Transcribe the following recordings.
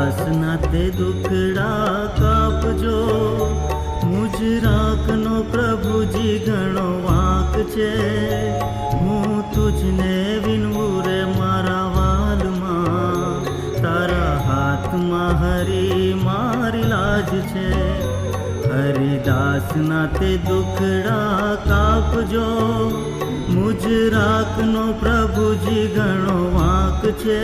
દાસના તે દુખડા કાપજો, મુજ રાખનો પ્રભુજી ઘણો વાંક છે. હું તુજને વિનવું રે મારા વાલમાં, તારા હાથમાં હરી મારી લાજ છે. હરિદાસના તે દુખડા કાપજો, મુજ રાખનો પ્રભુજી ઘણો વાંક છે.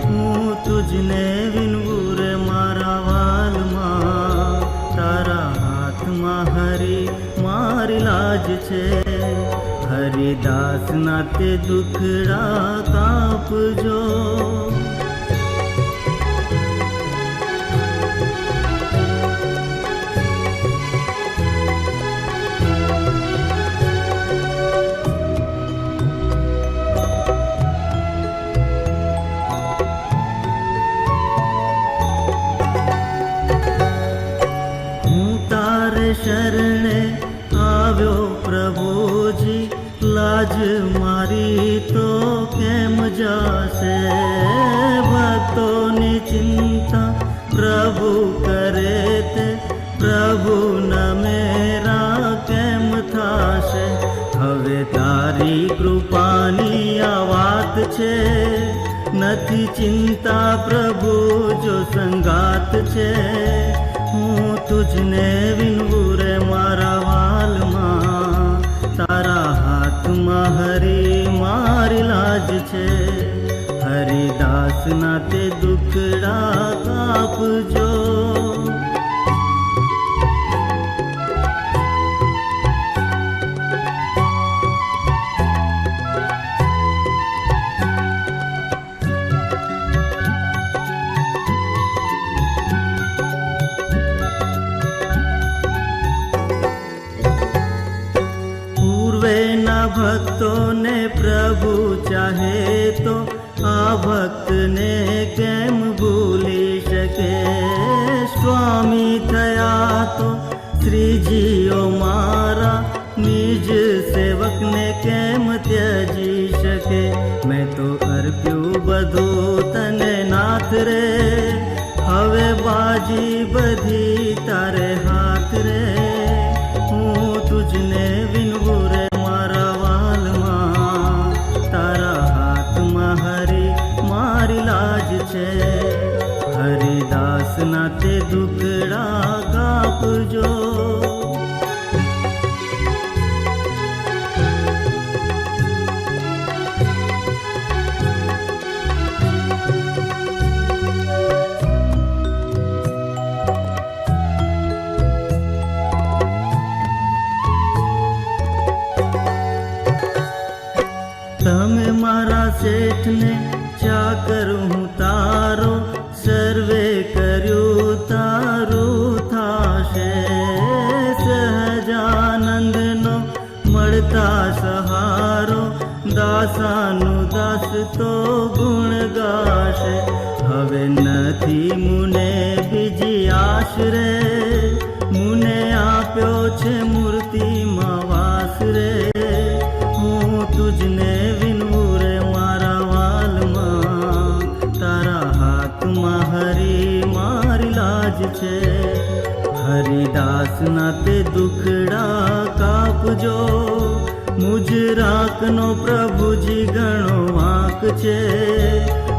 હું તુજને વિનવું રે મારા વાલમાં, તારા હાથમાં હરી મારી લાજ છે. હરિદાસના તે દુખડા કાપજો. શરણે આવ્યો પ્રભુજી, લાજ મારી તો કેમ જાશે. ભક્તોની ચિંતા પ્રભુ કરે તે, પ્રભુ ન મેરા કેમ થાશે. હવે તારી કૃપાની આ વાત છે, નથી ચિંતા પ્રભુ જો સંગાત છે. હું તુજને વિનવું રે મારા વાલમાં, તારા હાથમાં હરી મારી લાજ છે. હરિદાસના તે દુખડા કાપજો. ભક્તોને પ્રભુ ચાહે તો આ ભક્તને કેમ ભૂલી શકે. સ્વામી થયા તો શ્રીજીઓ મારા, નિજ સેવકને કેમ ત્યજી શકે. મેં તો અર્પ્યું બધું તને નાથ રે, હવે બાજી બધી તારે હાથ રે. હું તુજને વિનવું રે મારા વાલમાં, તારા હાથમાં હરી મારી લાજ છે. હરિદાસના તે દુખડા કાપજો. તમે મારા શેઠને ચાકર હું તારો, સર્વે કર્યું તારું થાશે. સહજાનંદનો મળતા સહારો, દાસાનું દાસ તો ગુણ ગાશે. હવે નથી મુને બીજી આશરે, મુને આપ્યો છે મૂર્તિમાં વાસ રે. હું તુજને વિનવું રે મારા વાલમાં, તારા હાથમાં હરી મારી લાજ છે. હરિદાસના તે દુખડા કાપજો, મુજ રાખનો પ્રભુજી ઘણો વાંક છે.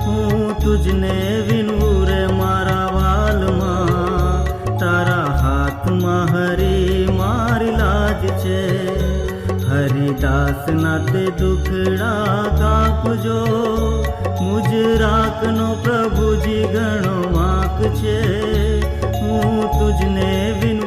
હું તુજને વિનવું રે મારા વાલમાં, તારા હાથમાં હરી મારી લાજ છે. હરિદાસના તે દુખડા કાપજો, મુજ રાખનો પ્રભુજી ઘણો વાંક છે. હું તુજને વિનવું